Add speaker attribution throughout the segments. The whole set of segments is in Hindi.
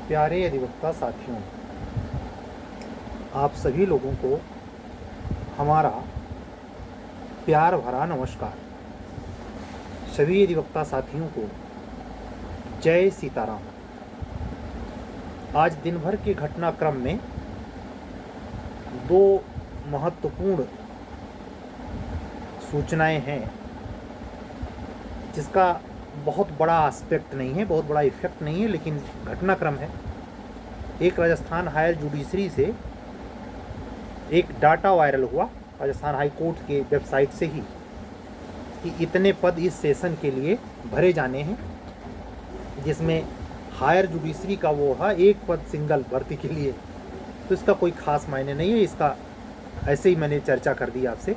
Speaker 1: प्यारे अधिवक्ता साथियों, आप सभी लोगों को हमारा प्यार भरा नमस्कार। सभी अधिवक्ता साथियों को जय सीताराम। आज दिन भर के घटनाक्रम में दो महत्वपूर्ण सूचनाएं हैं, जिसका बहुत बड़ा एस्पेक्ट नहीं है, बहुत बड़ा इफेक्ट नहीं है, लेकिन घटनाक्रम है। एक राजस्थान हायर जुडिशरी से एक डाटा वायरल हुआ, राजस्थान हाई कोर्ट के वेबसाइट से ही, कि इतने पद इस सेशन के लिए भरे जाने हैं, जिसमें हायर जुडिशरी का वो है एक पद सिंगल भर्ती के लिए। तो इसका कोई खास मायने नहीं है, इसका ऐसे ही मैंने चर्चा कर दी आपसे,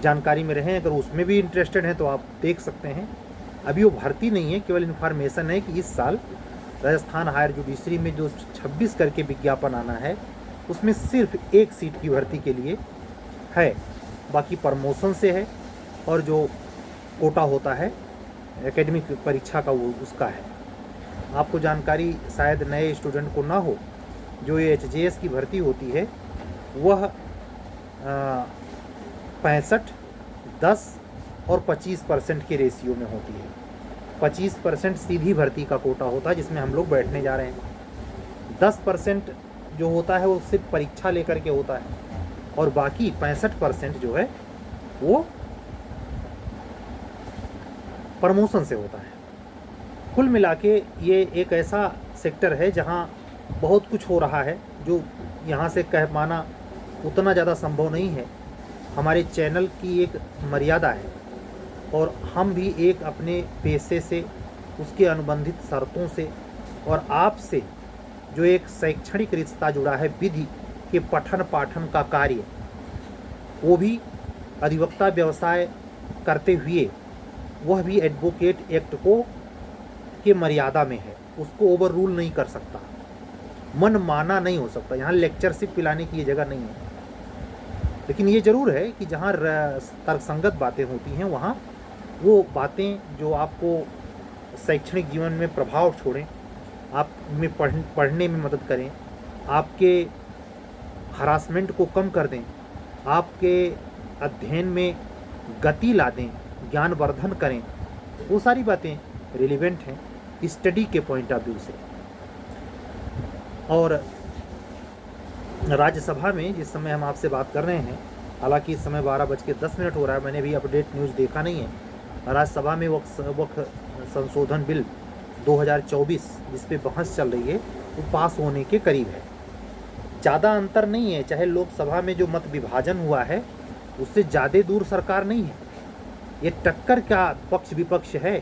Speaker 1: जानकारी में रहें। अगर उसमें भी इंटरेस्टेड हैं तो आप देख सकते हैं। अभी वो भर्ती नहीं है, केवल इन्फॉर्मेशन है कि इस साल राजस्थान हायर जुडिशरी में जो 26 करके विज्ञापन आना है, उसमें सिर्फ एक सीट की भर्ती के लिए है, बाकी प्रमोशन से है और जो कोटा होता है एकेडमिक परीक्षा का वो उसका है। आपको जानकारी शायद नए स्टूडेंट को ना हो, जो ये HJS की भर्ती होती है वह 65, 10 और 25% के रेशियो में होती है। 25% सीधी भर्ती का कोटा होता है, जिसमें हम लोग बैठने जा रहे हैं। 10% जो होता है वो सिर्फ परीक्षा लेकर के होता है, और बाकी 65% जो है वो प्रमोशन से होता है। कुल मिला के ये एक ऐसा सेक्टर है जहाँ बहुत कुछ हो रहा है, जो यहाँ से कह पाना उतना ज़्यादा संभव नहीं है। हमारे चैनल की एक मर्यादा है, और हम भी एक अपने पेशे से, उसके अनुबंधित शर्तों से, और आपसे जो एक शैक्षणिक रिश्ता जुड़ा है, विधि के पठन पाठन का कार्य, वो भी अधिवक्ता व्यवसाय करते हुए वह भी एडवोकेट एक्ट को के मर्यादा में है, उसको ओवर रूल नहीं कर सकता, मन माना नहीं हो सकता। यहाँ लेक्चरशिप पिलाने की ये जगह नहीं है। लेकिन ये ज़रूर है कि जहाँ तर्कसंगत बातें होती हैं, वहाँ वो बातें जो आपको शैक्षणिक जीवन में प्रभाव छोड़ें, आप में पढ़ने में मदद करें, आपके हरासमेंट को कम कर दें, आपके अध्ययन में गति ला दें, ज्ञानवर्धन करें, वो सारी बातें रिलेवेंट हैं स्टडी के पॉइंट ऑफ व्यू से। और राज्यसभा में जिस समय हम आपसे बात कर रहे हैं, हालांकि इस समय 12:10 हो रहा है, मैंने भी अपडेट न्यूज़ देखा नहीं है। राज्यसभा में वक्त संशोधन बिल 2024 जिस पे बहस चल रही है, वो पास होने के करीब है। ज़्यादा अंतर नहीं है, चाहे लोकसभा में जो मत विभाजन हुआ है उससे ज़्यादा दूर सरकार नहीं है। ये टक्कर क्या पक्ष विपक्ष है,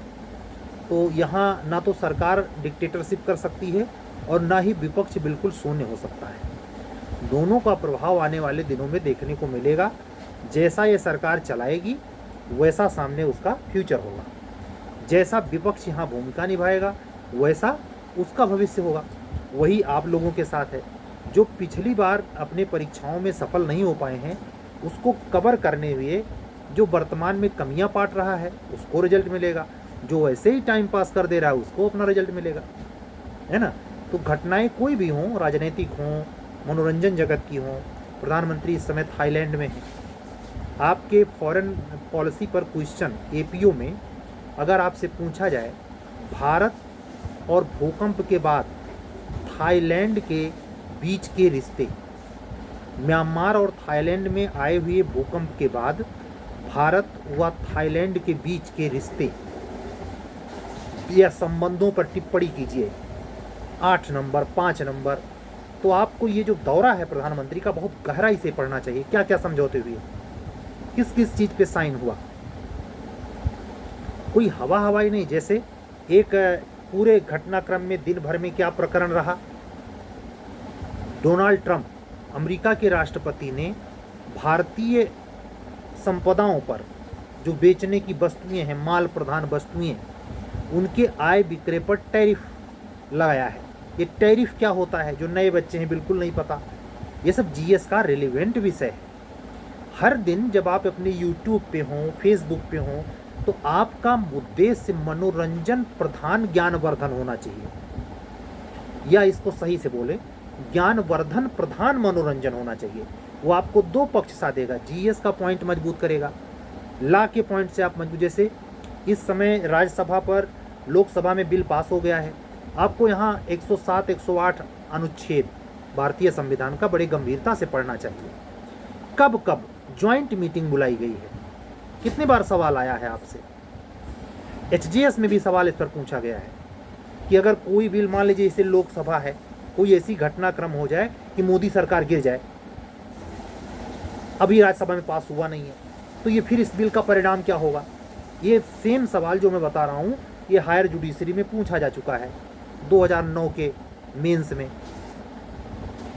Speaker 1: तो यहाँ ना तो सरकार डिक्टेटरशिप कर सकती है और ना ही विपक्ष बिल्कुल शून्य हो सकता है। दोनों का प्रभाव आने वाले दिनों में देखने को मिलेगा। जैसा ये सरकार चलाएगी वैसा सामने उसका फ्यूचर होगा, जैसा विपक्ष यहाँ भूमिका निभाएगा वैसा उसका भविष्य होगा। वही आप लोगों के साथ है। जो पिछली बार अपने परीक्षाओं में सफल नहीं हो पाए हैं, उसको कवर करने हुए जो वर्तमान में कमियां पाट रहा है उसको रिजल्ट मिलेगा, जो ऐसे ही टाइम पास कर दे रहा है उसको अपना रिजल्ट मिलेगा, है ना। तो घटनाएं कोई भी हों, राजनीतिक हों, मनोरंजन जगत की हों। प्रधानमंत्री इस समय थाईलैंड में हैं। आपके फॉरेन पॉलिसी पर क्वेश्चन APO में अगर आपसे पूछा जाए, भारत और भूकंप के बाद थाईलैंड के बीच के रिश्ते, म्यांमार और थाईलैंड में आए हुए भूकंप के बाद भारत व थाईलैंड के बीच के रिश्ते या संबंधों पर टिप्पणी कीजिए, 8 नंबर 5 नंबर। तो आपको ये जो दौरा है प्रधानमंत्री का, बहुत गहराई से पढ़ना चाहिए। क्या क्या समझौते हुए, किस किस चीज़ पे साइन हुआ। कोई हवा हवाई नहीं, जैसे एक पूरे घटनाक्रम में दिन भर में क्या प्रकरण रहा। डोनाल्ड ट्रंप अमेरिका के राष्ट्रपति ने भारतीय संपदाओं पर जो बेचने की वस्तुएं हैं, माल प्रधान वस्तुएं, उनके आय विक्रय पर टैरिफ लगाया है। ये टैरिफ क्या होता है, जो नए बच्चे हैं बिल्कुल नहीं पता। ये सब GS का रिलेवेंट विषय है। हर दिन जब आप अपने YouTube पे हों, Facebook पे हों, तो आपका उद्देश्य मनोरंजन प्रधान ज्ञानवर्धन होना चाहिए। या इसको सही से बोले ज्ञानवर्धन प्रधान मनोरंजन होना चाहिए। वो आपको दो पक्ष साधेगा, जीएस का पॉइंट मजबूत करेगा, ला के पॉइंट से आप मजबूत। जैसे इस समय राज्यसभा पर, लोकसभा में बिल पास हो गया है, आपको यहाँ 107 108 अनुच्छेद भारतीय संविधान का बड़ी गंभीरता से पढ़ना चाहिए। कब कब ज्वाइंट मीटिंग बुलाई गई है, कितनी बार सवाल आया है आपसे। एचजीएस में भी सवाल इस पर पूछा गया है कि अगर कोई बिल, मान लीजिए इसे लोकसभा है, कोई ऐसी घटनाक्रम हो जाए कि मोदी सरकार गिर जाए, अभी राज्यसभा में पास हुआ नहीं है, तो ये फिर इस बिल का परिणाम क्या होगा। ये सेम सवाल जो मैं बता रहा हूँ ये हायर जुडिशरी में पूछा जा चुका है 2009 के मेंस में।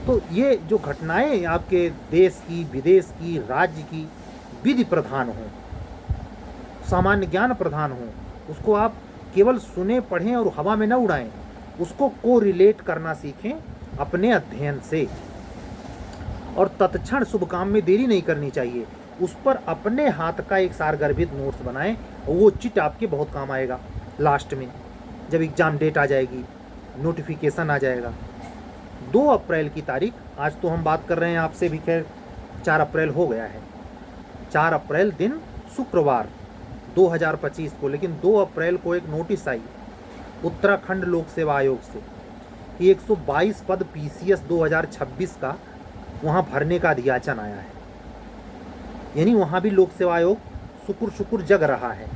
Speaker 1: तो ये जो घटनाएं आपके देश की, विदेश की, राज्य की विधि प्रधान हों, सामान्य ज्ञान प्रधान हों, उसको आप केवल सुने पढ़ें और हवा में न उड़ाएं, उसको को रिलेट करना सीखें अपने अध्ययन से। और तत्क्षण शुभ काम में देरी नहीं करनी चाहिए, उस पर अपने हाथ का एक सारगर्भित नोट्स बनाएं और वो चिट आपके बहुत काम आएगा लास्ट में, जब एग्ज़ाम डेट आ जाएगी, नोटिफिकेशन आ जाएगा। 2 अप्रैल की तारीख, आज तो हम बात कर रहे हैं आपसे भी, खैर 4 अप्रैल हो गया है, 4 अप्रैल दिन शुक्रवार 2025 को, लेकिन 2 अप्रैल को एक नोटिस आई उत्तराखंड लोक सेवा आयोग से कि 122 पद पीसीएस 2026 का वहाँ भरने का अधियाचन आया है। यानी वहाँ भी लोक सेवा आयोग शुक्र शुक्र जग रहा है।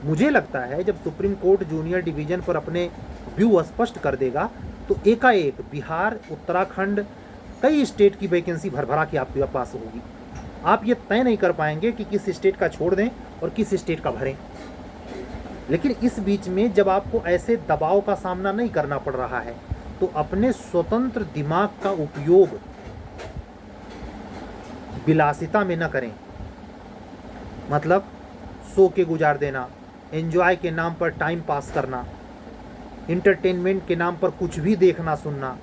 Speaker 1: मुझे लगता है जब सुप्रीम कोर्ट जूनियर डिवीज़न पर अपने व्यू स्पष्ट कर देगा तो एकाएक बिहार, उत्तराखंड, कई स्टेट की वैकेंसी भरभरा के आपके पास होगी। आप ये तय नहीं कर पाएंगे कि किस स्टेट का छोड़ दें और किस स्टेट का भरें। लेकिन इस बीच में जब आपको ऐसे दबाव का सामना नहीं करना पड़ रहा है तो अपने स्वतंत्र दिमाग का उपयोग विलासिता में न करें। मतलब सो के गुजार देना, एंजॉय के नाम पर टाइम पास करना, इंटरटेनमेंट के नाम पर कुछ भी देखना सुनना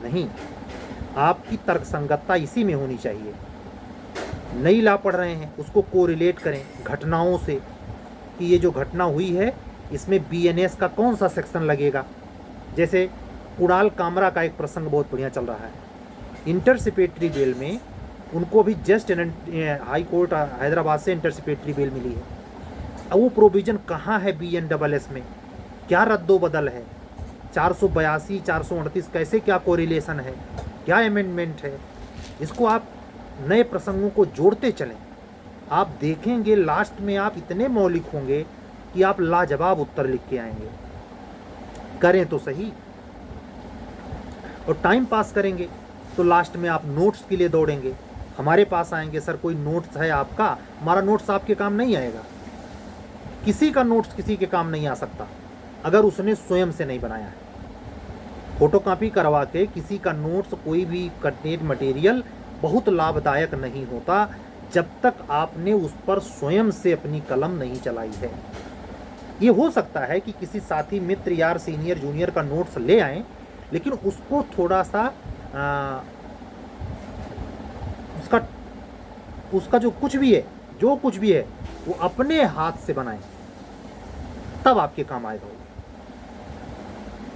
Speaker 1: नहीं। आपकी तर्कसंगतता इसी में होनी चाहिए। नई ला पढ़ रहे हैं उसको कोरिलेट करें घटनाओं से कि ये जो घटना हुई है इसमें बीएनएस का कौन सा सेक्शन लगेगा। जैसे कुणाल कामरा का एक प्रसंग बहुत बढ़िया चल रहा है, इंटरसिपेटरी बेल में उनको भी जस्ट हाई कोर्ट हैदराबाद से इंटरसिपेटरी बेल मिली है। अब वो प्रोविज़न कहाँ है बीएनडब्ल्यूएस में, क्या रद्दोबदल है, 482 429 कैसे, क्या कोरिलेशन है, क्या अमेंडमेंट है। इसको आप नए प्रसंगों को जोड़ते चलें, आप देखेंगे लास्ट में आप इतने मौलिक होंगे कि आप लाजवाब उत्तर लिख के आएंगे। करें तो सही। और टाइम पास करेंगे तो लास्ट में आप नोट्स के लिए दौड़ेंगे, हमारे पास आएंगे, सर कोई नोट्स है आपका। हमारा नोट्स आपके काम नहीं आएगा। किसी का नोट्स किसी के काम नहीं आ सकता अगर उसने स्वयं से नहीं बनाया है। फोटोकॉपी करवा के किसी का नोट्स, कोई भी कंटेंट मटेरियल बहुत लाभदायक नहीं होता जब तक आपने उस पर स्वयं से अपनी कलम नहीं चलाई है। ये हो सकता है कि किसी साथी, मित्र, यार, सीनियर, जूनियर का नोट्स ले आएं, लेकिन उसको थोड़ा सा उसका जो कुछ भी है वो अपने हाथ से बनाएं, तब आपके काम आएगा वो।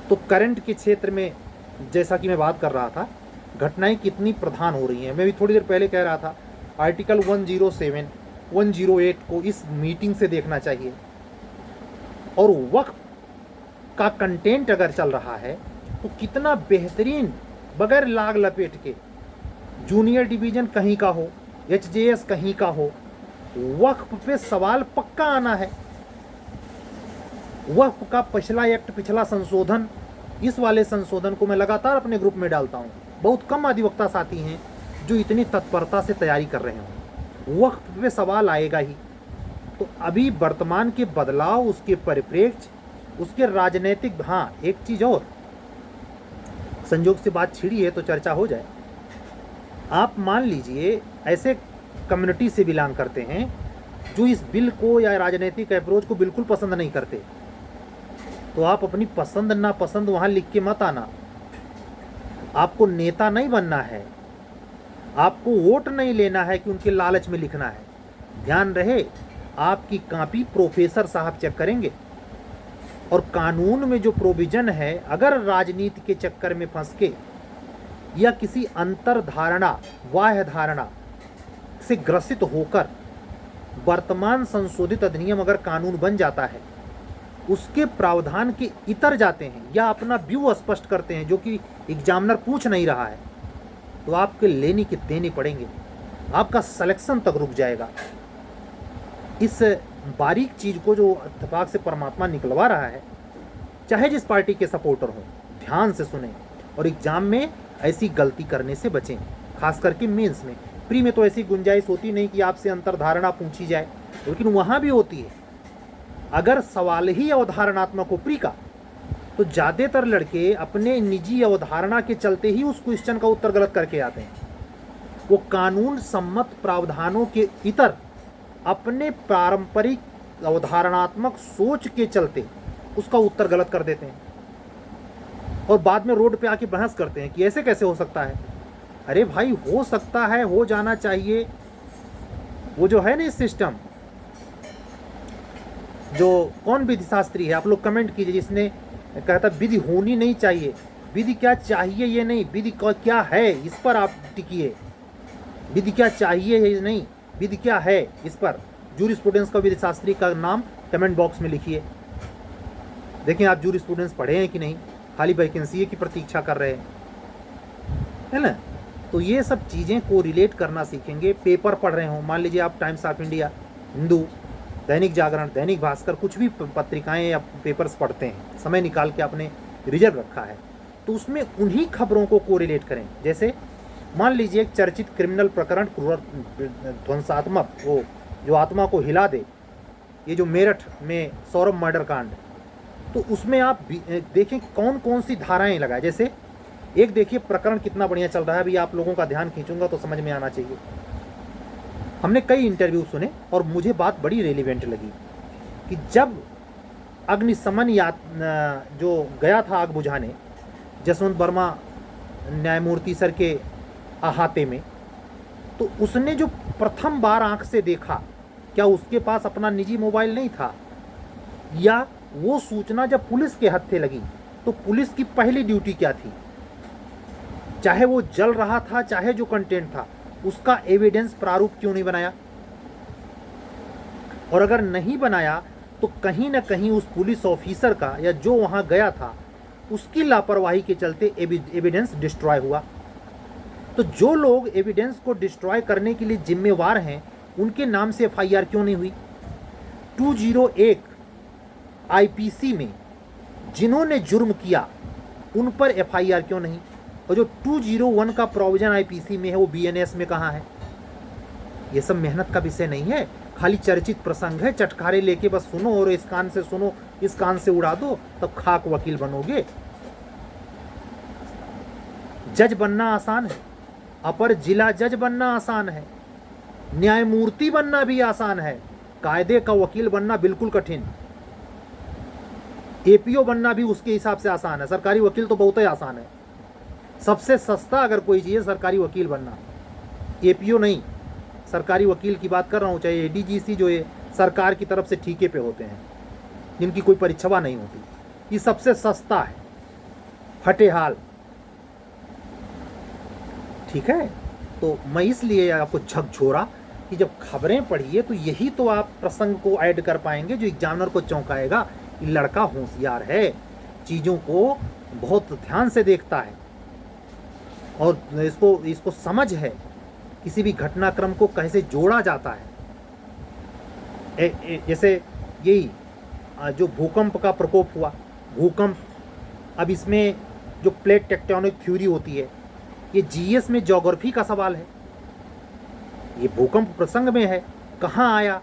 Speaker 1: तो करंट के क्षेत्र में जैसा कि मैं बात कर रहा था, घटनाएं कितनी प्रधान हो रही हैं। मैं भी थोड़ी देर पहले कह रहा था आर्टिकल 107, 108 को इस मीटिंग से देखना चाहिए। और वक्त का कंटेंट अगर चल रहा है तो कितना बेहतरीन, बगैर लाग लपेट के, जूनियर डिवीज़न कहीं का हो, एचजेएस कहीं का हो, वक्फ पे सवाल पक्का आना है। वक्फ का पिछला एक्ट, पिछला संशोधन, इस वाले संशोधन को मैं लगातार अपने ग्रुप में डालता हूँ। बहुत कम अधिवक्ता साथी हैं जो इतनी तत्परता से तैयारी कर रहे हों। वक्फ पे सवाल आएगा ही। तो अभी वर्तमान के बदलाव, उसके परिप्रेक्ष्य, उसके राजनीतिक, हाँ एक चीज़ और, संजोग से बात छिड़ी है तो चर्चा हो जाए। आप मान लीजिए ऐसे कम्युनिटी से बिलोंग करते हैं जो इस बिल को या राजनीतिक अप्रोच को बिल्कुल पसंद नहीं करते, तो आप अपनी पसंद नापसंद वहाँ लिख के मत आना। आपको नेता नहीं बनना है, आपको वोट नहीं लेना है कि उनके लालच में लिखना है। ध्यान रहे, आपकी कॉपी प्रोफेसर साहब चेक करेंगे और कानून में जो प्रोविज़न है, अगर राजनीति के चक्कर में फंस के या किसी अंतर्धारणा, बाह्य धारणा से ग्रसित होकर वर्तमान संशोधित अधिनियम अगर कानून बन जाता है, उसके प्रावधान के इतर जाते हैं या अपना व्यू स्पष्ट करते हैं जो कि एग्जामिनर पूछ नहीं रहा है, तो आपके लेने के देने पड़ेंगे, आपका सिलेक्शन तक रुक जाएगा। इस बारीक चीज़ को जो इत्तेफाक से परमात्मा निकलवा रहा है, चाहे जिस पार्टी के सपोर्टर हों, ध्यान से सुने और एग्जाम में ऐसी गलती करने से बचें, खास करके मेंस में। प्री में तो ऐसी गुंजाइश होती नहीं कि आपसे अंतर्धारणा पूछी जाए, लेकिन वहाँ भी होती है। अगर सवाल ही अवधारणात्मक हो प्री का, तो ज़्यादातर लड़के अपने निजी अवधारणा के चलते ही उस क्वेश्चन का उत्तर गलत करके आते हैं। वो कानून सम्मत प्रावधानों के इतर अपने पारंपरिक अवधारणात्मक सोच के चलते उसका उत्तर गलत कर देते हैं और बाद में रोड पे आके बहस करते हैं कि ऐसे कैसे हो सकता है। अरे भाई, हो सकता है, हो जाना चाहिए। वो जो है ना सिस्टम, जो कौन विधि शास्त्री है, आप लोग कमेंट कीजिए, जिसने कहा था विधि होनी नहीं चाहिए। विधि क्या चाहिए ये नहीं, विधि क्या है इस पर आप टिकिए। विधि क्या चाहिए ये नहीं, विधि क्या है इस पर। जूरिस्प्रूडेंस का विधि शास्त्री का नाम कमेंट बॉक्स में लिखिए। देखें आप जूरिस्प्रूडेंस पढ़े हैं कि नहीं, खाली वैकेंसी की प्रतीक्षा कर रहे हैं, है ना। तो ये सब चीज़ें को रिलेट करना सीखेंगे। पेपर पढ़ रहे हों, मान लीजिए आप times of India, Hindu, Dainik Jagran, Dainik Bhaskar, कुछ भी पत्रिकाएं या पेपर्स पढ़ते हैं, समय निकाल के आपने रिजर्व रखा है, तो उसमें उन्हीं खबरों को कोरिलेट करें। जैसे मान लीजिए एक चर्चित क्रिमिनल प्रकरण, क्रूर ध्वंसात्मक, वो जो आत्मा को हिला दे, ये जो मेरठ में सौरभ मर्डर कांड, तो उसमें आप देखें कौन कौन सी धाराएं लगाए। जैसे एक देखिए प्रकरण कितना बढ़िया चल रहा है, अभी आप लोगों का ध्यान खींचूंगा तो समझ में आना चाहिए। हमने कई इंटरव्यू सुने और मुझे बात बड़ी रेलिवेंट लगी कि जब अग्निशमन जो गया था आग बुझाने जसवंत वर्मा न्यायमूर्ति सर के अहाते में, तो उसने जो प्रथम बार आंख से देखा, क्या उसके पास अपना निजी मोबाइल नहीं था, या वो सूचना जब पुलिस के हत्थे लगी तो पुलिस की पहली ड्यूटी क्या थी, चाहे वो जल रहा था चाहे जो कंटेंट था, उसका एविडेंस प्रारूप क्यों नहीं बनाया। और अगर नहीं बनाया तो कहीं ना कहीं उस पुलिस ऑफिसर का या जो वहां गया था उसकी लापरवाही के चलते एविडेंस डिस्ट्रॉय हुआ। तो जो लोग एविडेंस को डिस्ट्रॉय करने के लिए जिम्मेवार हैं, उनके नाम से एफआईआर क्यों नहीं हुई। 201 आईपीसी में जिन्होंने जुर्म किया उन पर एफआईआर क्यों नहीं, और जो 201 का प्रोविजन आईपीसी में है वो बीएनएस में कहाँ है। ये सब मेहनत का विषय नहीं है, खाली चर्चित प्रसंग है, चटखारे लेके बस सुनो और इस कान से सुनो इस कान से उड़ा दो, तब खाक वकील बनोगे। जज बनना आसान है, अपर जिला जज बनना आसान है, न्यायमूर्ति बनना भी आसान है, कायदे का वकील बनना बिल्कुल कठिन। एपीओ बनना भी उसके हिसाब से आसान है, सरकारी वकील तो बहुत ही आसान है। सबसे सस्ता अगर कोई चीज़ है सरकारी वकील बनना, एपीओ नहीं, सरकारी वकील की बात कर रहा हूँ। चाहे एडीजीसी जो है सरकार की तरफ से ठीके पे होते हैं, जिनकी कोई परीक्षा नहीं होती, ये सबसे सस्ता है, फटेहाल। ठीक है, तो मैं इसलिए आपको झकझोरा कि जब खबरें पढ़िए तो यही तो आप प्रसंग को ऐड कर पाएंगे जो एग्जामिनर को चौंकाएगा कि लड़का होशियार है, चीज़ों को बहुत ध्यान से देखता है और इसको समझ है किसी भी घटनाक्रम को कैसे जोड़ा जाता है। जैसे यही जो भूकंप का प्रकोप हुआ, भूकंप, अब इसमें जो प्लेट टेक्टोनिक थ्योरी होती है, ये जीएस में ज्योग्राफी का सवाल है। ये भूकंप प्रसंग में है, कहाँ आया।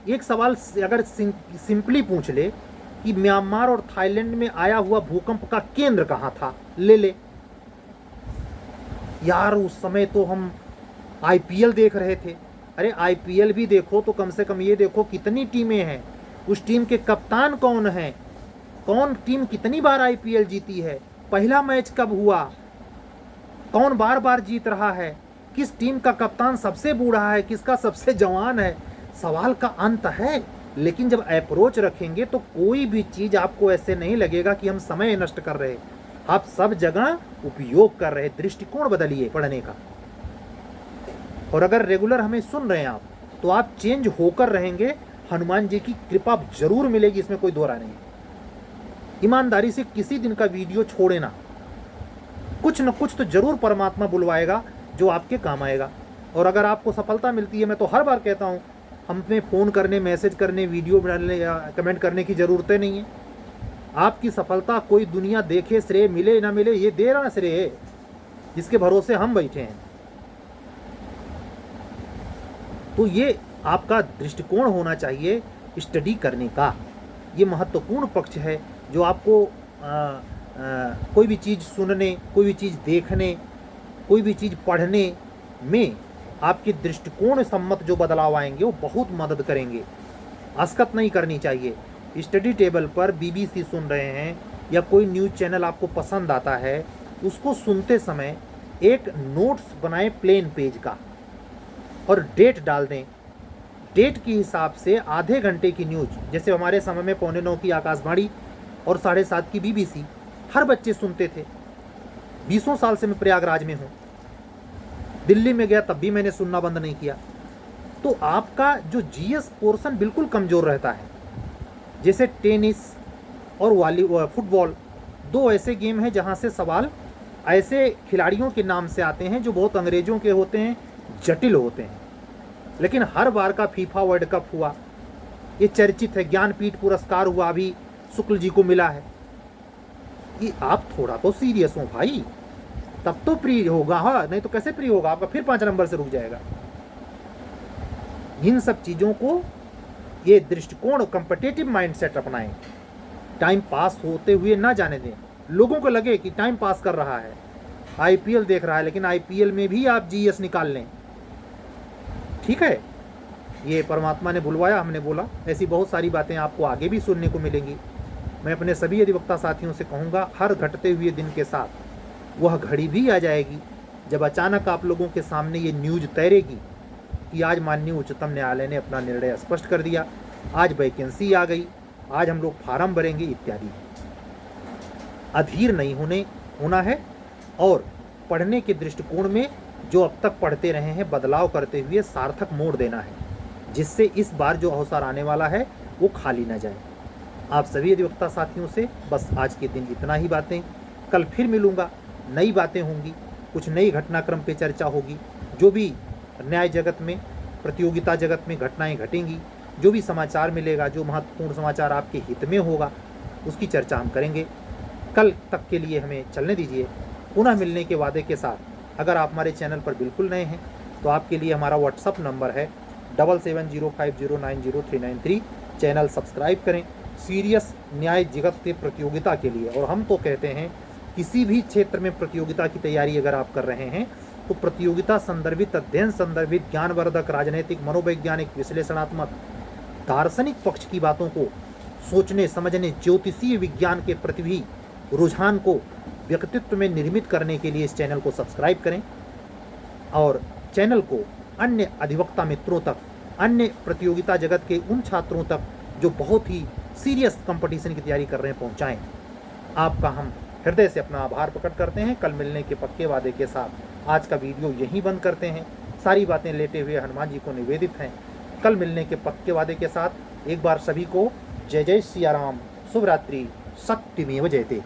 Speaker 1: एक सवाल अगर सिंपली पूछ ले कि म्यांमार और थाईलैंड में आया हुआ भूकंप का केंद्र कहाँ था, ले यार, उस समय तो हम आईपीएल देख रहे थे। अरे आईपीएल भी देखो तो कम से कम ये देखो कितनी टीमें हैं, उस टीम के कप्तान कौन हैं, कौन टीम कितनी बार आईपीएल जीती है, पहला मैच कब हुआ, कौन बार बार जीत रहा है, किस टीम का कप्तान सबसे बूढ़ा है, किसका सबसे जवान है। सवाल का अंत है लेकिन जब अप्रोच रखेंगे तो कोई भी चीज़ आपको ऐसे नहीं लगेगा कि हम समय नष्ट कर रहे, आप सब जगह उपयोग कर रहे। दृष्टिकोण बदलिए पढ़ने का। और अगर रेगुलर हमें सुन रहे हैं आप, तो आप चेंज होकर रहेंगे। हनुमान जी की कृपा जरूर मिलेगी, इसमें कोई दो राय नहीं। ईमानदारी से किसी दिन का वीडियो छोड़े ना, कुछ न कुछ तो जरूर परमात्मा बुलवाएगा जो आपके काम आएगा। और अगर आपको सफलता मिलती है, मैं तो हर बार कहता हूँ, हमें फ़ोन करने, मैसेज करने, वीडियो डालने या कमेंट करने की ज़रूरतें नहीं है। आपकी सफलता कोई दुनिया देखे, श्रेय मिले ना मिले, ये दे रहा श्रेय है जिसके भरोसे हम बैठे हैं। तो ये आपका दृष्टिकोण होना चाहिए स्टडी करने का। ये महत्वपूर्ण पक्ष है जो आपको कोई भी चीज़ सुनने, कोई भी चीज़ देखने, कोई भी चीज़ पढ़ने में आपके दृष्टिकोण सम्मत जो बदलाव आएंगे वो बहुत मदद करेंगे। असकत नहीं करनी चाहिए। स्टडी टेबल पर बीबीसी सुन रहे हैं या कोई न्यूज़ चैनल आपको पसंद आता है, उसको सुनते समय एक नोट्स बनाएं प्लेन पेज का और डेट डाल दें। डेट के हिसाब से आधे घंटे की न्यूज़, जैसे हमारे समय में 8:45 की आकाशवाणी और 7:30 की बीबीसी हर बच्चे सुनते थे। 20 साल से मैं प्रयागराज में हूँ, दिल्ली में गया तब भी मैंने सुनना बंद नहीं किया। तो आपका जो जीएस पोर्शन बिल्कुल कमज़ोर रहता है। जैसे टेनिस और फुटबॉल, दो ऐसे गेम हैं जहाँ से सवाल ऐसे खिलाड़ियों के नाम से आते हैं जो बहुत अंग्रेज़ों के होते हैं, जटिल होते हैं। लेकिन हर बार का फीफा वर्ल्ड कप हुआ, ये चर्चित है। ज्ञानपीठ पुरस्कार हुआ, अभी शुक्ल जी को मिला है। ये आप थोड़ा तो सीरियस हो भाई, तब तो प्रिय होगा। हाँ, नहीं तो कैसे प्रिय होगा आपका, फिर 5 नंबर से रुक जाएगा। इन सब चीज़ों को, ये दृष्टिकोण, कॉम्पिटिटिव माइंडसेट अपनाएं। टाइम पास होते हुए ना जाने दें। लोगों को लगे कि टाइम पास कर रहा है, आईपीएल देख रहा है, लेकिन आईपीएल में भी आप जीएस निकाल लें। ठीक है, ये परमात्मा ने बुलवाया, हमने बोला। ऐसी बहुत सारी बातें आपको आगे भी सुनने को मिलेंगी। मैं अपने सभी अधिवक्ता साथियों से कहूँगा, हर घटते हुए दिन के साथ वह घड़ी भी आ जाएगी जब अचानक आप लोगों के सामने ये न्यूज़ तैरेगी कि आज माननीय उच्चतम न्यायालय ने अपना निर्णय स्पष्ट कर दिया, आज वैकेंसी आ गई, आज हम लोग फार्म भरेंगे इत्यादि। अधीर नहीं होना है और पढ़ने के दृष्टिकोण में जो अब तक पढ़ते रहे हैं बदलाव करते हुए सार्थक मोड़ देना है, जिससे इस बार जो अवसर आने वाला है वो खाली ना जाए। आप सभी अधिवक्ता साथियों से बस आज के दिन इतना ही बातें। कल फिर मिलूँगा, नई बातें होंगी, कुछ नई घटनाक्रम पे चर्चा होगी। जो भी न्याय जगत में, प्रतियोगिता जगत में घटनाएं घटेंगी, जो भी समाचार मिलेगा, जो महत्वपूर्ण समाचार आपके हित में होगा, उसकी चर्चा हम करेंगे। कल तक के लिए हमें चलने दीजिए। पुनः मिलने के वादे के साथ, अगर आप हमारे चैनल पर बिल्कुल नए हैं तो आपके लिए हमारा व्हाट्सअप नंबर है 7705090393। चैनल सब्सक्राइब करें सीरियस न्याय जगत के प्रतियोगिता के लिए। और हम तो कहते हैं, किसी भी क्षेत्र में प्रतियोगिता की तैयारी अगर आप कर रहे हैं तो प्रतियोगिता संदर्भित, अध्ययन संदर्भित, ज्ञानवर्धक, राजनीतिक, मनोवैज्ञानिक, विश्लेषणात्मक, दार्शनिक पक्ष की बातों को सोचने समझने, ज्योतिषीय विज्ञान के प्रति भी रुझान को व्यक्तित्व में निर्मित करने के लिए इस चैनल को सब्सक्राइब करें और चैनल को अन्य अधिवक्ता मित्रों तक, अन्य प्रतियोगिता जगत के उन छात्रों तक जो बहुत ही सीरियस कंपटीशन की तैयारी कर रहे हैं पहुंचाएं। आपका हम हृदय से अपना आभार प्रकट करते हैं। कल मिलने के पक्के वादे के साथ आज का वीडियो यहीं बंद करते हैं। सारी बातें लेटे हुए हनुमान जी को निवेदित हैं। कल मिलने के पक्के वादे के साथ एक बार सभी को जय जय सिया राम, शुभ रात्रि, सत्यमेव जयते।